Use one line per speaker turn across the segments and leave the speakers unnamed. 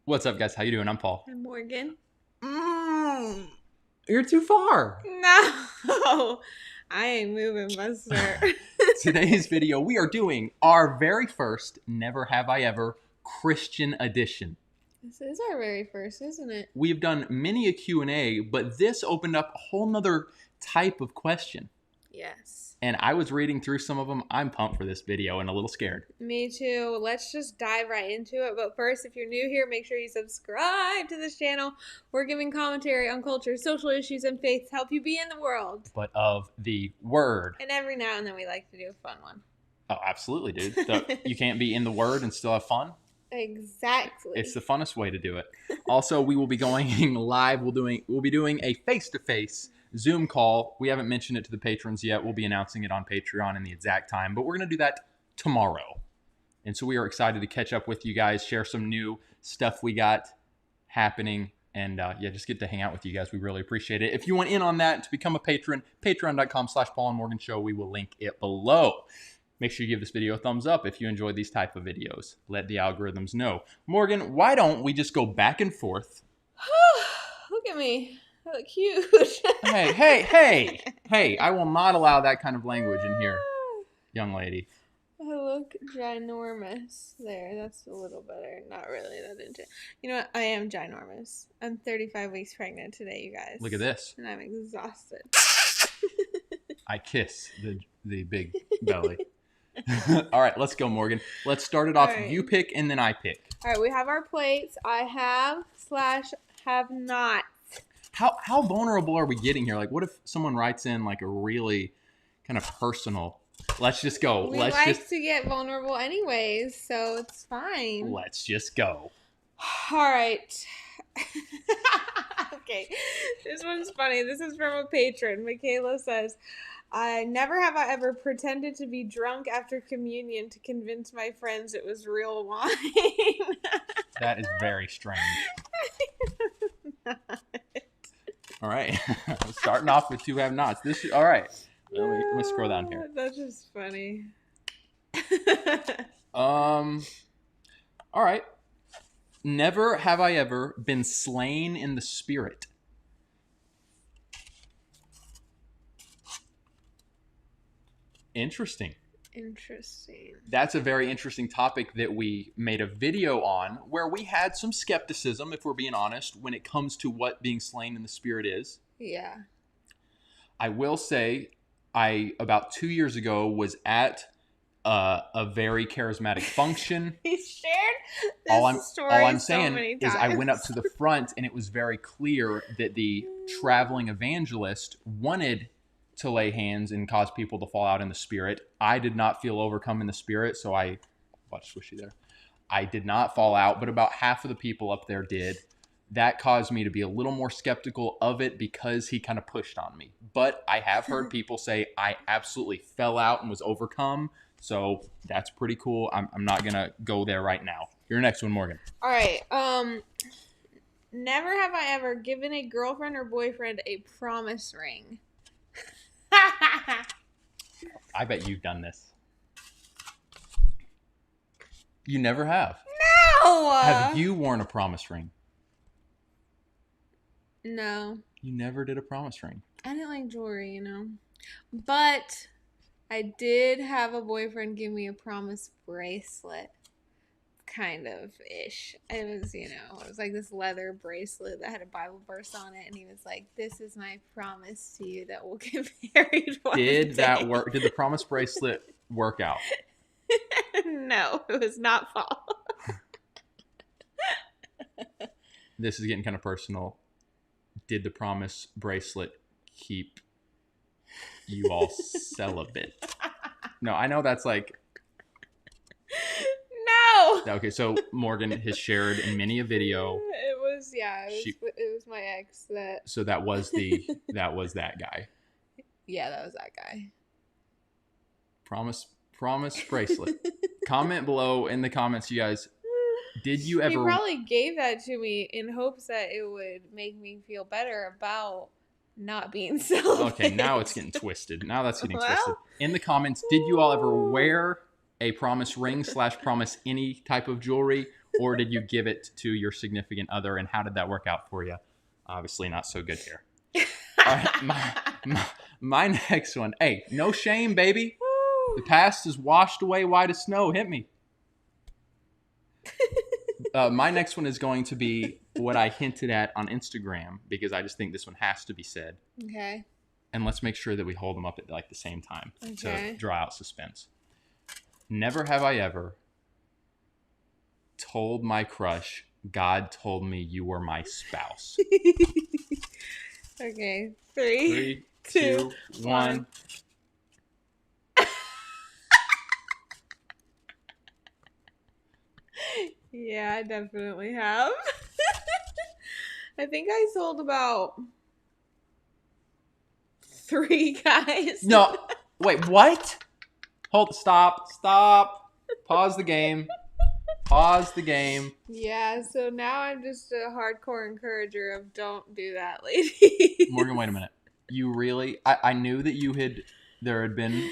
What's up, guys? How you doing? I'm Paul.
I'm Morgan.
You're too far.
No, I ain't moving, Buster.
Today's video, we are doing our very first Never Have I Ever Christian edition.
This is our very first, isn't it?
We've done many a Q&A, but this opened up a whole nother type of question.
Yes.
And I was reading through some of them. I'm pumped for this video and a little scared.
Me too. Let's just dive right into it. But first, if you're new here, make sure you subscribe to this channel. We're giving commentary on culture, social issues, and faith to help you be in the world.
But of the word.
And every now and then we like to do a fun one.
Oh, absolutely, dude. You can't be in the word and still have fun.
Exactly.
It's the funnest way to do it. Also, we will be going live. We'll be doing a face-to-face Zoom call. We haven't mentioned it to the patrons yet. We'll be announcing it on Patreon in the exact time, but we're going to do that tomorrow. And so we are excited to catch up with you guys, share some new stuff we got happening, and just get to hang out with you guys. We really appreciate it. If you want in on that, to become a patron, patreon.com/paulandmorganshow. We will link it below. Make sure you give this video a thumbs up if you enjoy these type of videos. Let the algorithms know. Morgan, why don't we just go back and forth?
Look at me. I look huge.
Hey, I will not allow that kind of language in here, young lady.
I look ginormous. There, that's a little better. Not really. That didn't. You know what? I am ginormous. I'm 35 weeks pregnant today, you guys.
Look at this.
And I'm exhausted.
I kiss the big belly. All right, let's go, Morgan. Let's start it off.
All right.
You pick, and then I pick.
All right, we have our plates. I have/have not.
How vulnerable are we getting here? Like, what if someone writes in like a really kind of personal? Let's just go.
We like to get vulnerable anyways, so it's fine.
Let's just go.
All right. Okay, this one's funny. This is from a patron. Michaela says, I ever pretended to be drunk after communion to convince my friends it was real wine.
That is very strange. All right. Starting off with two have nots. All right. Let me scroll down here.
That's just funny.
All right. Never have I ever been slain in the spirit. Interesting. That's a very interesting topic that we made a video on, where we had some skepticism, if we're being honest, when it comes to what being slain in the spirit is.
Yeah. I
will say, about 2 years ago, was at a very charismatic function.
He shared this story
all I'm
so
saying
many
is
times.
I went up to the front, and it was very clear that the traveling evangelist wanted to lay hands and cause people to fall out in the spirit. I did not feel overcome in the spirit, so watch swishy there. I did not fall out, but about half of the people up there did. That caused me to be a little more skeptical of it because he kind of pushed on me. But I have heard people say I absolutely fell out and was overcome, so that's pretty cool. I'm not going to go there right now. Your next one, Morgan.
All right. Never have I ever given a girlfriend or boyfriend a promise ring.
I bet you've done this. You never have.
No!
Have you worn a promise ring?
No.
You never did a promise ring.
I didn't like jewelry, But I did have a boyfriend give me a promise bracelet. Kind of ish. It was, it was like this leather bracelet that had a Bible verse on it, and he was like, "This is my promise to you that we'll get married one day."
Did that work? Did the promise bracelet work out?
No, it was not fall.
This is getting kind of personal. Did the promise bracelet keep you all celibate? No, I know that's like...
No!
Okay, so Morgan has shared in many a video.
It was my ex that...
So that was that guy.
Yeah, that was that guy.
Promise bracelet. Comment below in the comments, you guys. Did you ever...
He probably gave that to me in hopes that it would make me feel better about not being celibate.
Okay, now it's getting twisted. Now that's getting twisted. In the comments, did you all ever wear a promise ring / promise any type of jewelry? or did you give it to your significant other, and how did that work out for you? Obviously not so good here. All right, my next one. Hey, no shame, baby. The past is washed away white as snow. Hit me. My next one is going to be what I hinted at on Instagram, because I just think this one has to be said.
Okay.
And let's make sure that we hold them up at like the same time to draw out suspense. Never have I ever told my crush, God told me you were my spouse.
Okay.
3, 2, 1.
Yeah, I definitely have. I think I sold about 3 guys.
No, wait, what? Stop. Pause the game.
Yeah, so now I'm just a hardcore encourager of don't do that, ladies.
Morgan, wait a minute. You really? I knew that there had been.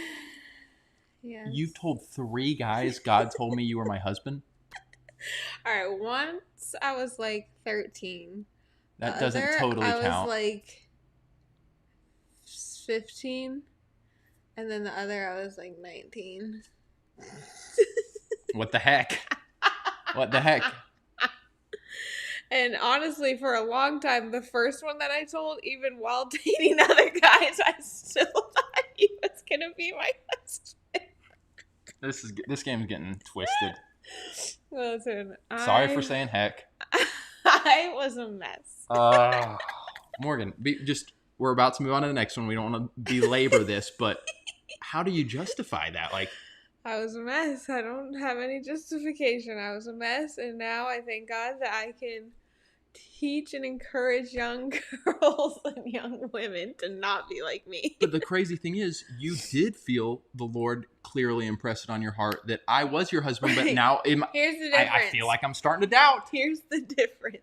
Yes.
You've told 3 guys God told me you were my husband?
All right, once I was like 13.
That doesn't totally count.
I was like 15. And then the other I was like 19.
What the heck? What the heck?
And honestly, for a long time, the first one that I told, even while dating other guys, I still thought he was going to be my husband.
This game's getting twisted.
Listen,
sorry for saying heck.
I was a mess.
Morgan, we're about to move on to the next one. We don't want to belabor this, but how do you justify that? Like,
I was a mess. I don't have any justification. I was a mess, and now I thank God that I can teach and encourage young girls and young women to not be like me.
But the crazy thing is, you did feel the Lord clearly impress it on your heart that I was your husband, but now
here's the difference.
I feel like I'm starting to doubt.
Here's the difference.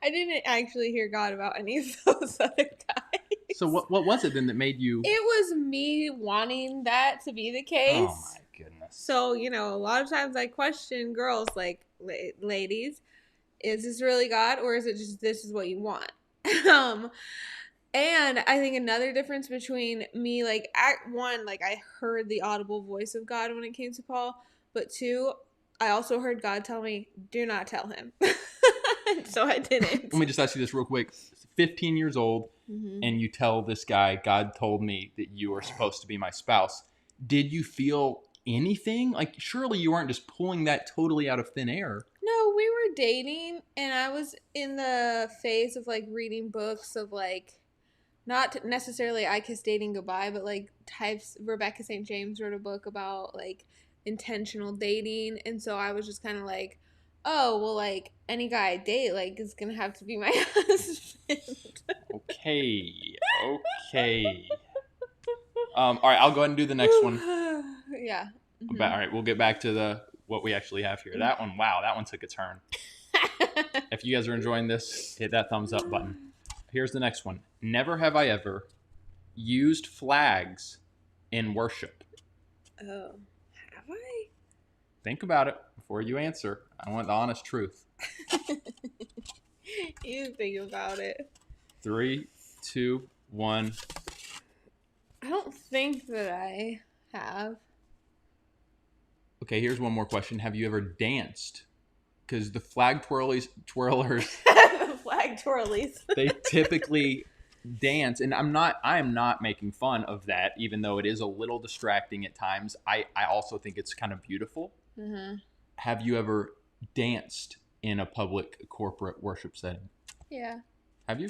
I didn't actually hear God about any of those other guys.
So what was it then that made you?
It was me wanting that to be the case.
Oh my goodness.
So, a lot of times I question girls like, ladies, is this really God, or is it just this is what you want? And I think another difference between me, like, one, like, I heard the audible voice of God when it came to Paul, but 2, I also heard God tell me, do not tell him. So I didn't.
Let me just ask you this real quick. 15 years old, and you tell this guy, God told me that you are supposed to be my spouse. Did you feel anything? Like, surely you weren't just pulling that totally out of thin air.
No, we were dating, and I was in the phase of, like, reading books of, like, not necessarily I Kiss Dating Goodbye, but, like, Rebecca St. James wrote a book about, like, intentional dating, and so I was just kind of like, oh, well, like, any guy I date, like, is gonna have to be my husband.
Okay. All right, I'll go ahead and do the next one.
Yeah.
All right, we'll get back to what we actually have here. That one took a turn. If you guys are enjoying this, hit that thumbs up button. Here's the next one. Never have I ever used flags in worship.
Oh, have I?
Think about it before you answer. I want the honest truth.
You think about it.
3, 2, 1.
I don't think that I have.
Okay, here's one more question. Have you ever danced? Because the flag twirlers,
The flag twirlies.
they typically dance, and I am not making fun of that, even though it is a little distracting at times. I also think it's kind of beautiful.
Mm-hmm.
Have you ever danced in a public corporate worship setting?
Yeah.
Have you?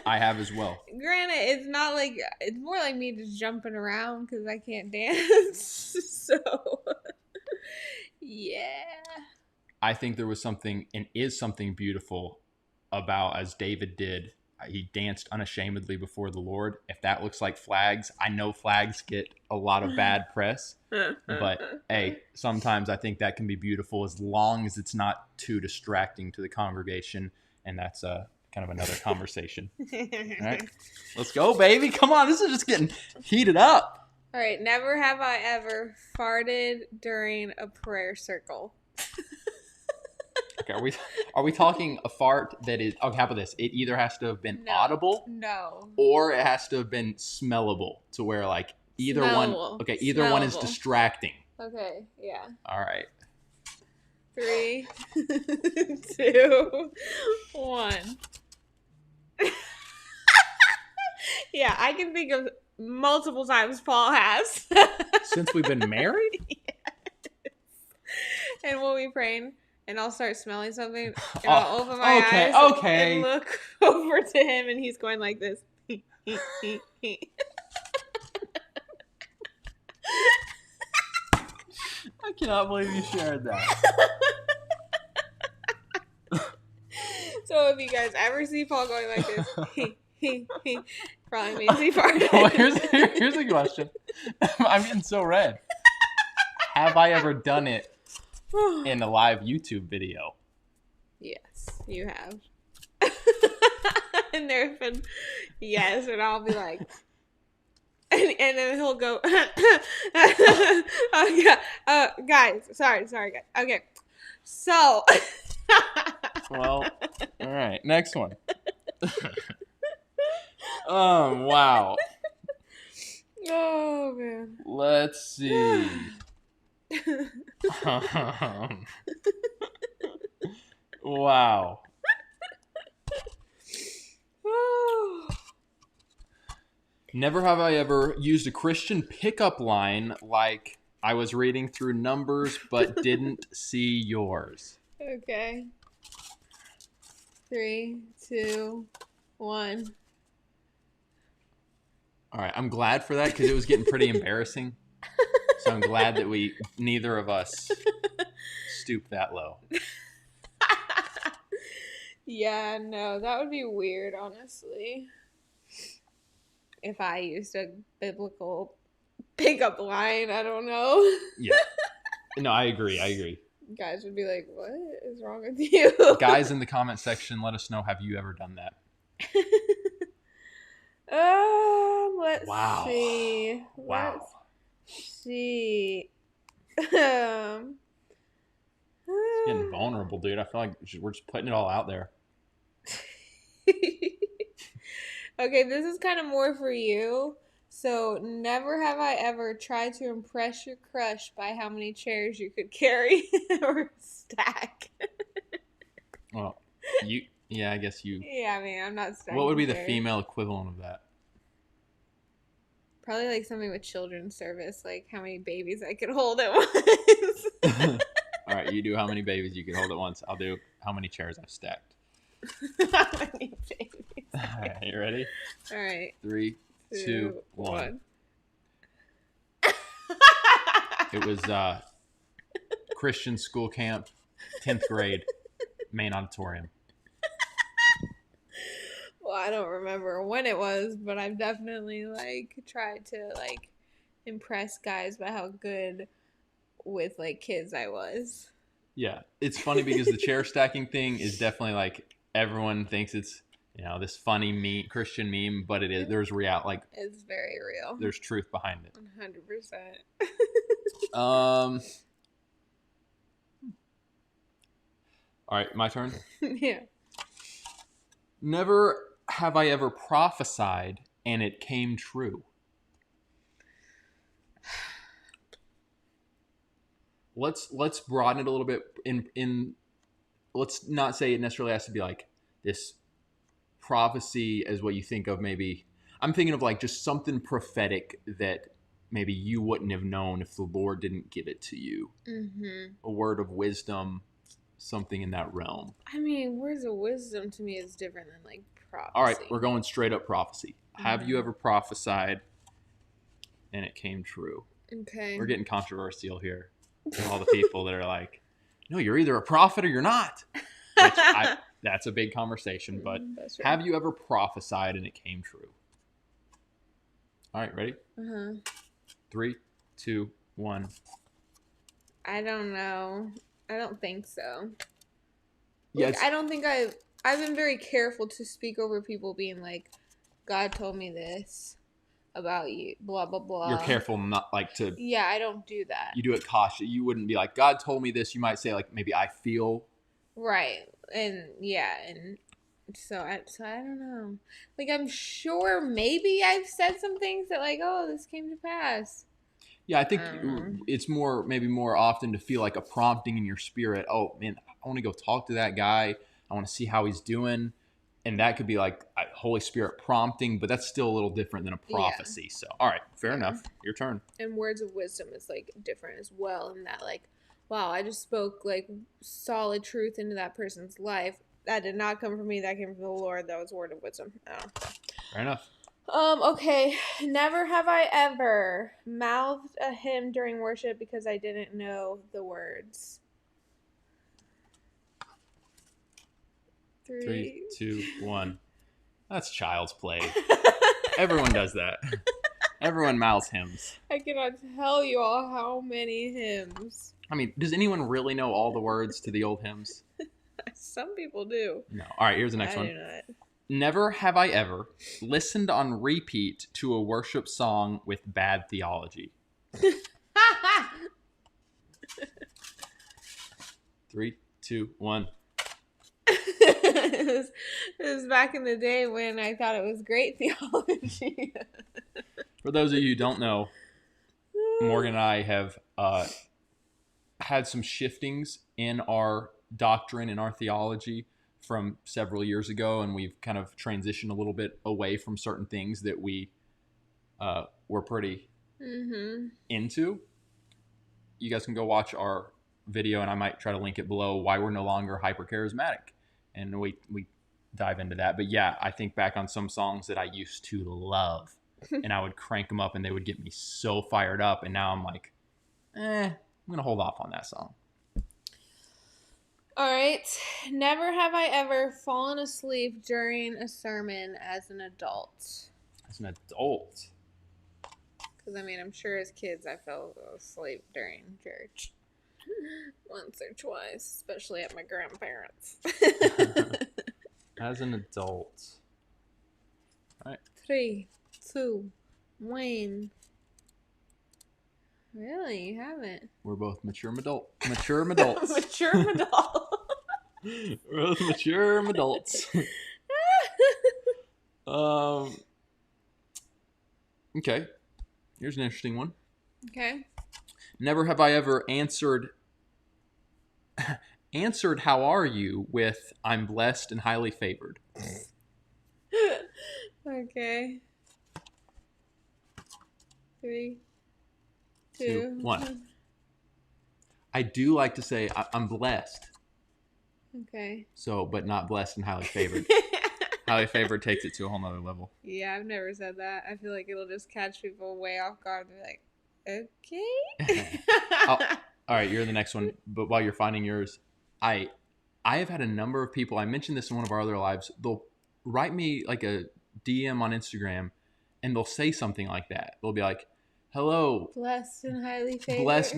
I have as well.
Granted, it's not like, it's more like me just jumping around because I can't dance. So, yeah.
I think there was something, and is something beautiful about, as David did, he danced unashamedly before the Lord. If that looks like flags, I know flags get a lot of bad press, but hey, sometimes I think that can be beautiful as long as it's not too distracting to the congregation, and that's kind of another conversation. All right, let's go, baby. Come on, this is just getting heated up.
All right. Never have I ever farted during a prayer circle.
Okay, are we talking a fart that is? Okay, how about this? It either has to have been audible,
No.
or it has to have been smellable, to where like either one. Okay, either one is distracting.
Okay. Yeah.
All right.
3, 2, 1. Yeah, I can think of multiple times Paul has.
Since we've been married?
Yes. And we'll be praying, and I'll start smelling something, and I'll open my eyes and look over to him, and he's going like this.
I cannot believe you shared that.
So if you guys ever see Paul going like this, probably means he farted.
Well, here's a question. I'm getting so red. Have I ever done it in a live YouTube video?
Yes, you have. And there have been, yes, and I'll be like, and then he'll go, oh, yeah, guys, sorry, guys. Okay, so.
Well, all right, next one. Wow.
Oh, man.
Let's see. Wow. Never have I ever used a Christian pickup line like I was reading through Numbers but didn't see yours.
Okay. 3, 2, 1.
All right, I'm glad for that because it was getting pretty embarrassing. So I'm glad that neither of us stooped that low.
Yeah, no, that would be weird, honestly. If I used a biblical pickup line, I don't know.
Yeah. No, I agree.
Guys would be like, what is wrong with you?
Guys in the comment section, let us know, have you ever done that?
Let's see.
Wow.
Let's see.
It's getting vulnerable, dude. I feel like we're just putting it all out there.
Okay, this is kind of more for you. So, never have I ever tried to impress your crush by how many chairs you could carry or stack.
Well, I guess you.
Yeah, I mean, I'm not stacking.
What would be the
chairs.
female equivalent of that?
Probably like something with children's service, like how many babies I could hold at once.
All right, you do how many babies you can hold at once. I'll do how many chairs I've stacked.
How many babies?
All right, you ready?
All right.
3, 2, 1. It was Christian school camp, 10th grade, main auditorium.
Well, I don't remember when it was, but I've definitely tried to impress guys by how good with kids I was. Yeah,
it's funny because the chair stacking thing is definitely everyone thinks it's this funny Christian meme, but it is. There's
it's very real.
There's truth behind it.
100%.
All right, my turn.
Yeah.
Never have I ever prophesied and it came true. Let's broaden it a little bit. Let's not say it necessarily has to be this prophecy as what you think of. Maybe I'm thinking of just something prophetic that maybe you wouldn't have known if the Lord didn't give it to you.
Mm-hmm.
A word of wisdom, something in that realm.
I mean, words of wisdom to me is different than prophecy.
All right, we're going straight up prophecy. Mm-hmm. Have you ever prophesied and it came true?
Okay.
We're getting controversial here. All the people that are no, you're either a prophet or you're not. Which that's a big conversation, but have you ever prophesied and it came true? All right, ready?
Uh-huh.
3, 2, 1.
I don't know. I don't think so.
Yeah,
I don't think I've been very careful to speak over people being God told me this. about you, blah blah blah.
You're careful not like to.
Yeah, I don't do that.
You do it cautious. You wouldn't be like, God told me this. You might say like, maybe I feel.
Right. And yeah, and so I don't know. Like I'm sure maybe I've said some things that like, oh, this came to pass.
Yeah, I think it's maybe more often to feel like a prompting in your spirit. Oh man, I want to go talk to that guy. I want to see how he's doing. And that could be like a Holy Spirit prompting, but that's still a little different than a prophecy. Yeah. So, all right, fair enough. Your turn.
And words of wisdom is like different as well in that like, wow, I just spoke like solid truth into that person's life. That did not come from me. That came from the Lord. That was word of wisdom. Oh.
Fair enough.
Okay. Never have I ever mouthed a hymn during worship because I didn't know the words.
3, 2, 1. That's child's play. Everyone does that. Everyone mouths hymns.
I cannot tell you all how many hymns.
I mean, does anyone really know all the words to the old hymns?
Some people do.
No. All right, here's the next one.
I do not.
Never have I ever listened on repeat to a worship song with bad theology. 3, 2, 1.
It was back in the day when I thought it was great theology.
For those of you who don't know, Morgan and I have had some shiftings in our doctrine and our theology from several years ago, and we've kind of transitioned a little bit away from certain things that we were pretty into. You guys can go watch our video, and I might try to link it below, why we're no longer hyper charismatic, and we dive into that. But yeah, I think back on some songs that I used to love, and I would crank them up, and they would get me so fired up, and now I'm like, I'm gonna hold off on that song.
All right. Never have I ever fallen asleep during a sermon as an adult.
As an adult?
Because, I mean, I'm sure as kids I fell asleep during church. Once or twice, especially at my grandparents'.
As an adult. All right.
3, 2, 1. Really? You haven't?
We're both mature adults.
Mature adult.
We're both mature adults. Okay. Here's an interesting one.
Okay.
Never have I ever answered how are you with I'm blessed and highly favored.
Okay. 3, 2,
1. I do like to say I'm blessed.
Okay.
So, but not blessed and highly favored. Highly favored takes it to a whole nother level.
Yeah, I've never said that. I feel like it'll just catch people way off guard and be like, okay.
All right, you're the next one. But while you're finding yours, I have had a number of people, I mentioned this in one of our other lives, they'll write me like a DM on Instagram and they'll say something like that. They'll be like, hello,
blessed and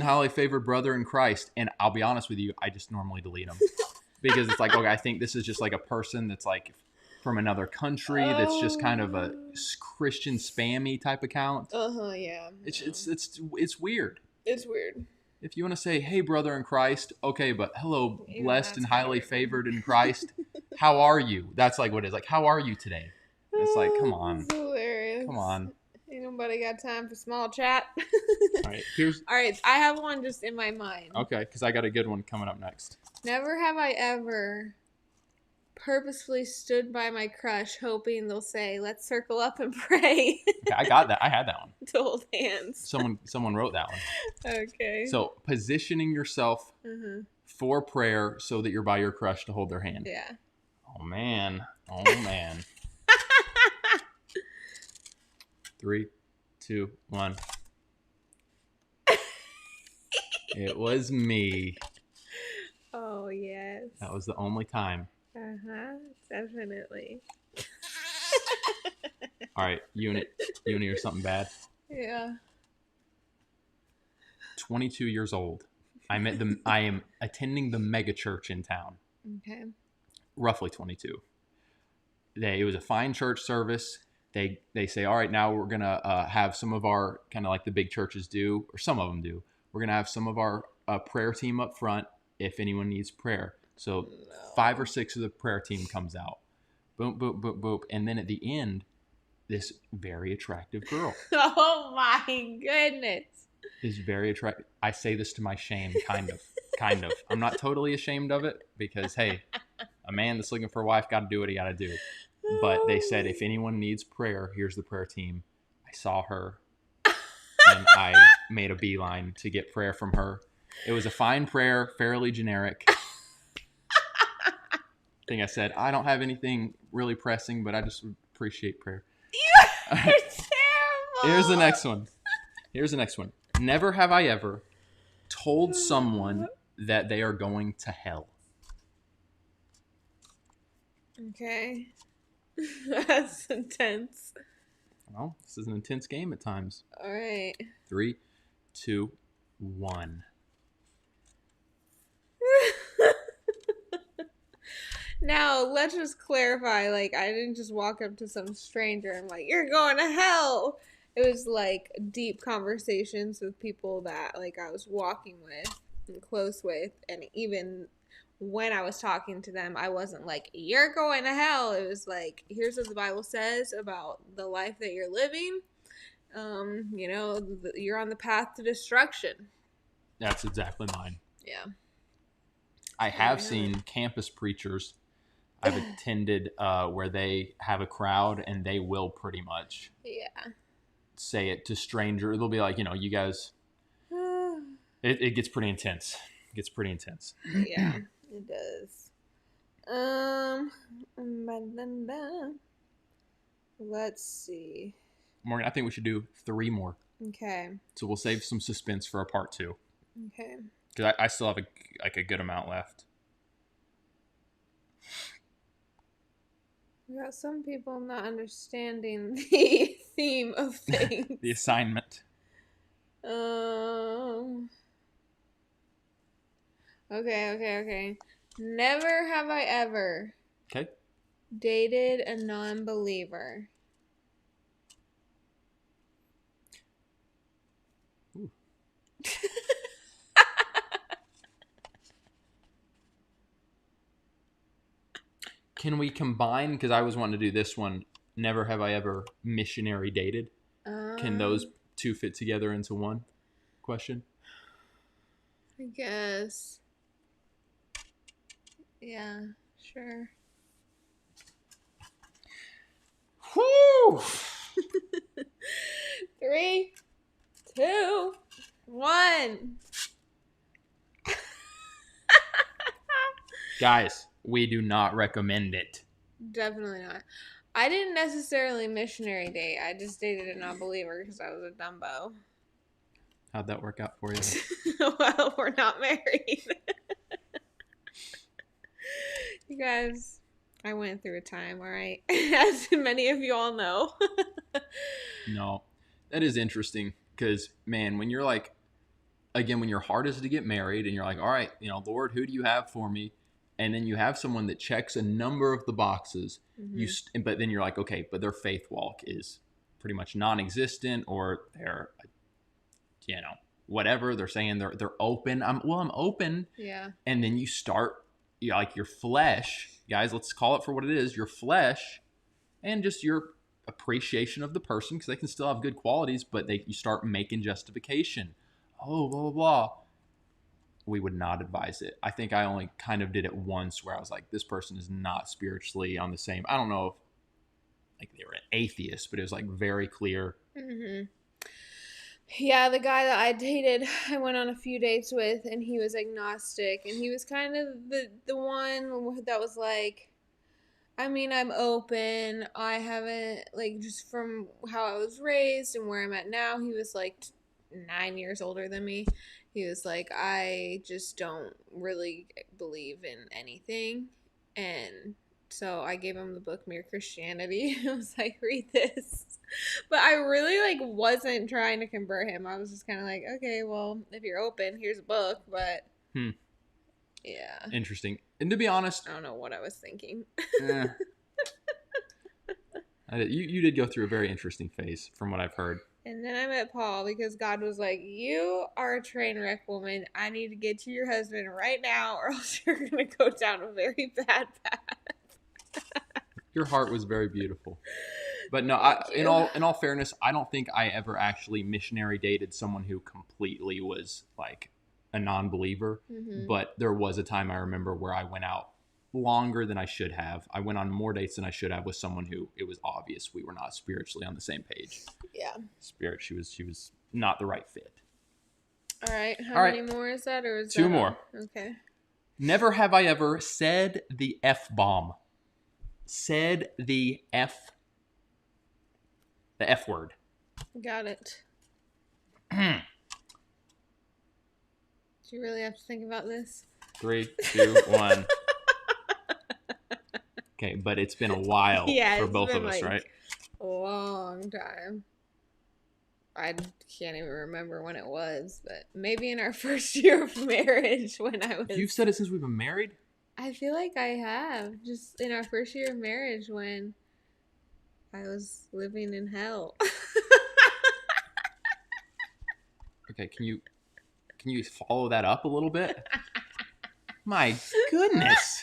highly
favored brother in Christ. And I'll be honest with you, I just normally delete them because it's like, okay, I think this is just like a person that's like from another country that's just kind of a Christian spammy type account.
Yeah.
It's weird.
It's weird.
If you want to say, hey, brother in Christ, okay, but hello, blessed and highly favored in Christ, how are you? That's like what it is. Like, how are you today? It's like, come on.
That's hilarious.
Come on.
Ain't nobody got time for small chat.
All right,
All right, I have one just in my mind.
Okay, because I got a good one coming up next.
Never have I ever purposefully stood by my crush hoping they'll say, let's circle up and pray.
Okay, I got that. I had that one.
To hold hands.
Someone wrote that one.
Okay.
So positioning yourself for prayer so that you're by your crush to hold their hand.
Yeah.
Oh, man. 3, 2, 1. It was me.
Oh, yes.
That was the only time.
Definitely.
All right, you want to hear something bad?
Yeah.
22 years old. I am attending the mega church in town.
Okay.
Roughly 22. It was a fine church service. they say, all right, now we're gonna have some of our kind of like the big churches do, or some of them do. We're gonna have some of our prayer team up front if anyone needs prayer. So 5 or 6 of the prayer team comes out. Boom, boom, boom, boom, and then at the end, this very attractive girl.
Oh my goodness.
Is very attractive. I say this to my shame, kind of. I'm not totally ashamed of it because, hey, a man that's looking for a wife got to do what he got to do. But they said, if anyone needs prayer, here's the prayer team. I saw her and I made a beeline to get prayer from her. It was a fine prayer, fairly generic. I think I said, I don't have anything really pressing, but I just appreciate prayer.
You're terrible.
Here's the next one. Never have I ever told someone that they are going to hell.
Okay. That's intense.
Well, this is an intense game at times.
All right.
3, 2, 1.
Now, let's just clarify. Like, I didn't just walk up to some stranger and like, you're going to hell. It was like deep conversations with people that like I was walking with and close with, and even when I was talking to them, I wasn't like, you're going to hell. It was like, here's what the Bible says about the life that you're living. You're on the path to destruction.
That's exactly mine.
Yeah.
I have seen campus preachers. I've attended where they have a crowd and they will pretty much say it to strangers. They'll be like, you guys, it gets pretty intense.
Yeah, it does. Let's see.
Morgan, I think we should do 3 more.
Okay.
So we'll save some suspense for a part 2.
Okay.
Because I still have a good amount left.
We got some people not understanding the theme of things.
The assignment.
Okay. Never have I ever dated a non-believer.
Ooh. Can we combine, because I was wanting to do this one, never have I ever missionary dated. Can those 2 fit together into one question?
I guess. Yeah, sure.
Whoo!
3, 2, 1.
Guys, we do not recommend it.
Definitely not. I didn't necessarily missionary date. I just dated a non-believer because I was a Dumbo.
How'd that work out for you?
Well, we're not married. You guys, I went through a time, all right? As many of you all know.
No, that is interesting because, man, when you're like, again, when your heart is to get married and you're like, all right, Lord, who do you have for me? And then you have someone that checks a number of the boxes, but then you're like, okay, but their faith walk is pretty much non-existent, or they're, whatever. They're saying they're open. I'm open.
Yeah.
And then you start, like your flesh, guys, let's call it for what it is, your flesh, and just your appreciation of the person, because they can still have good qualities, but you start making justification. Oh, blah, blah, blah. We would not advise it. I think I only kind of did it once where I was like, this person is not spiritually on the same. I don't know if like they were an atheist, but it was like very clear.
Mm-hmm. Yeah, the guy that I dated, I went on a few dates with, and he was agnostic, and he was kind of the one that was like, I mean, I'm open. I haven't, like, just from how I was raised and where I'm at now, he was like 9 years older than me. He was like, I just don't really believe in anything. And so I gave him the book Mere Christianity. I was like, read this. But I really like wasn't trying to convert him. I was just kind of like, okay, well, if you're open, here's a book. But yeah,
interesting. And to be honest,
I don't know what I was thinking.
You did go through a very interesting phase from what I've heard.
And then I met Paul because God was like, "You are a train wreck woman. I need to get to your husband right now, or else you're going to go down a very bad path."
Your heart was very beautiful. But no,
Thank
in
you.
all fairness, I don't think I ever actually missionary dated someone who completely was like a non-believer.
Mm-hmm.
But there was a time I remember where I went out longer than I should have. I went on more dates than I should have with someone who it was obvious we were not spiritually on the same page.
Yeah.
She was not the right fit.
All right. How
All right.
many more is that, or is
Two
that
more.
Okay.
Never have I ever said the F bomb. Said the F word.
Got it. Do you really have to think about this?
3, 2, 1. Okay, but it's been a while for both of us, right?
A long time. I can't even remember when it was, but maybe in our first year of marriage when I was...
You've said it since we've been married?
I feel like I have. Just in our first year of marriage when I was living in hell.
Okay, can you follow that up a little bit? My goodness.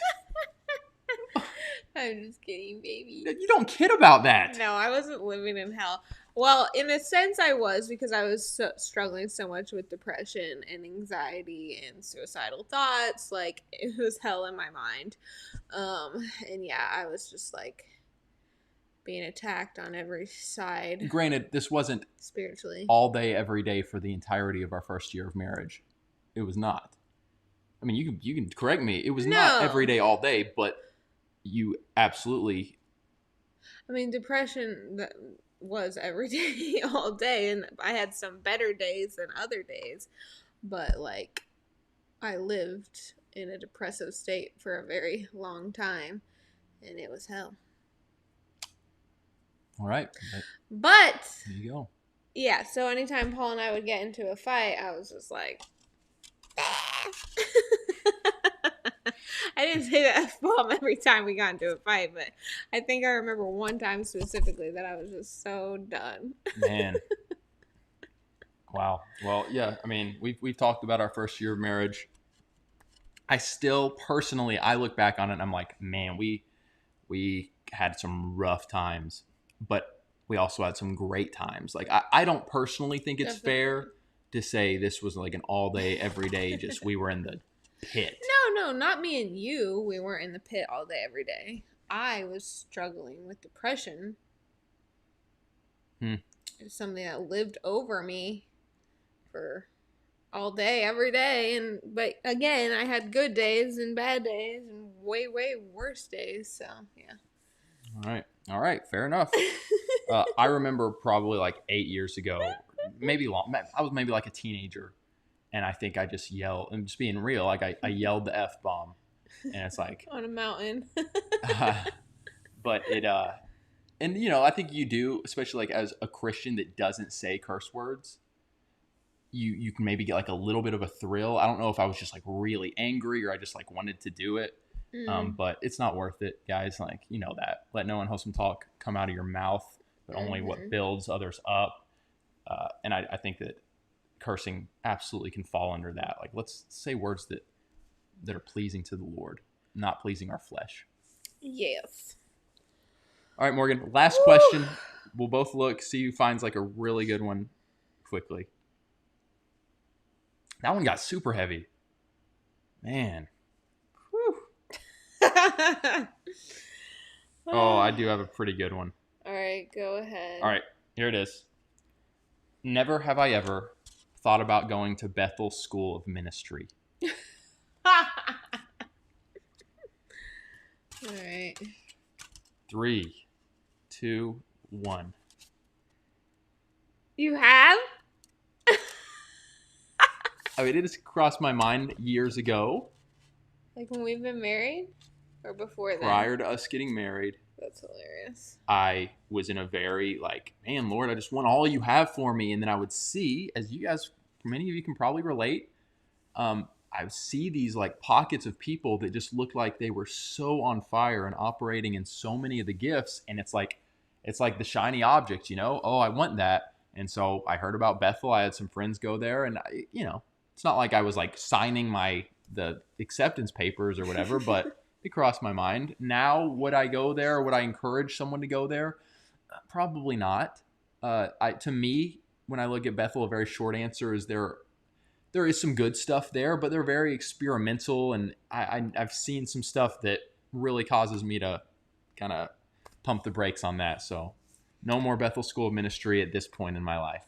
I'm just kidding, baby.
You don't kid about that.
No, I wasn't living in hell. Well, in a sense, I was because I was struggling so much with depression and anxiety and suicidal thoughts. Like, it was hell in my mind. And yeah, I was just like being attacked on every side.
Granted, this wasn't
spiritually
all day, every day for the entirety of our first year of marriage. It was not. I mean, you can correct me. It was not every day, all day, but you absolutely.
I mean, depression was every day, all day, and I had some better days than other days, but like, I lived in a depressive state for a very long time, and it was hell.
All right.
But
there you go.
Yeah, so anytime Paul and I would get into a fight, I was just like, I didn't say the F-bomb every time we got into a fight, but I think I remember one time specifically that I was just so done.
Man. Wow. Well, yeah, I mean, we've talked about our first year of marriage. I still, personally, I look back on it and I'm like, man, we had some rough times, but we also had some great times. Like, I don't personally think it's fair to say this was like an all day, every day, just we were in the pit.
No, not me and you. We weren't in the pit all day, every day. I was struggling with depression. It's something that lived over me for all day, every day. But again, I had good days and bad days and way, way worse days. So, yeah.
All right. Fair enough. I remember probably like 8 years ago, maybe long. I was maybe like a teenager. And I think I just yelled, and just being real, like I yelled the F-bomb. And it's like...
on a mountain.
But it, and you know, I think you do, especially like as a Christian that doesn't say curse words, you can maybe get like a little bit of a thrill. I don't know if I was just like really angry or I just like wanted to do it. But it's not worth it, guys. Like, you know that. Let no unwholesome talk come out of your mouth, but only what builds others up. And I think that cursing absolutely can fall under that. Like, let's say words that are pleasing to the Lord, not pleasing our flesh.
Yes.
All right, Morgan, last question. We'll both look, see who finds like a really good one quickly. That one got super heavy. Man. Whew. Oh, I do have a pretty good one.
All right, go ahead.
All right, here it is. Never have I ever thought about going to Bethel School of Ministry.
All right.
3, 2, 1.
You have?
I mean, it has crossed my mind years ago.
Like when we've been married? Or before that?
Prior to us getting married.
That's hilarious.
I was in a very like, man, Lord, I just want all you have for me. And then I would see, as you guys, many of you can probably relate, I would see these like pockets of people that just looked like they were so on fire and operating in so many of the gifts. And it's like, it's like the shiny object, you know? Oh, I want that. And so I heard about Bethel. I had some friends go there, and it's not like I was like signing the acceptance papers or whatever, but it crossed my mind. Now, would I go there? Or would I encourage someone to go there? Probably not. To me, when I look at Bethel, a very short answer is there is some good stuff there, but they're very experimental, and I've seen some stuff that really causes me to kind of pump the brakes on that. So no more Bethel School of Ministry at this point in my life.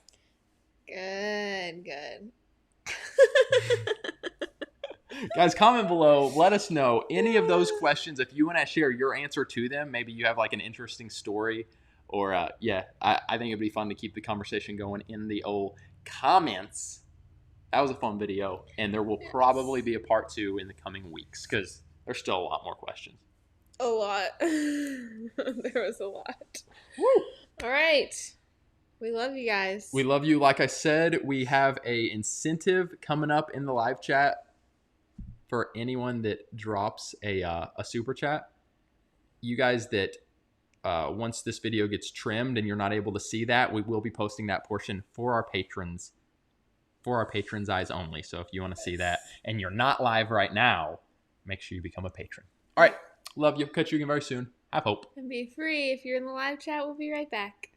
Good.
Guys, comment below. Let us know any of those questions. If you want to share your answer to them, maybe you have like an interesting story, or I think it'd be fun to keep the conversation going in the old comments. That was a fun video, and there will probably be a part 2 in the coming weeks because there's still a lot more questions.
A lot. There was a lot.
Woo!
All right. We love you guys.
We love you. Like I said, we have a incentive coming up in the live chat for anyone that drops a super chat. You guys that once this video gets trimmed and you're not able to see that, we will be posting that portion for our patrons. For our patrons' eyes only. So if you want to see that and you're not live right now, make sure you become a patron. All right. Love you. Catch you again very soon. Have hope.
And be free. If you're in the live chat, we'll be right back.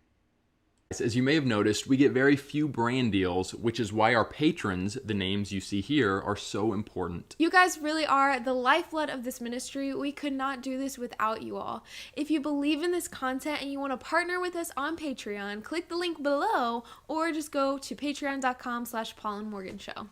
As you may have noticed, we get very few brand deals, which is why our patrons, the names you see here, are so important.
You guys really are the lifeblood of this ministry. We could not do this without you all. If you believe in this content and you want to partner with us on Patreon, click the link below or just go to patreon.com/Paulandmorganshow.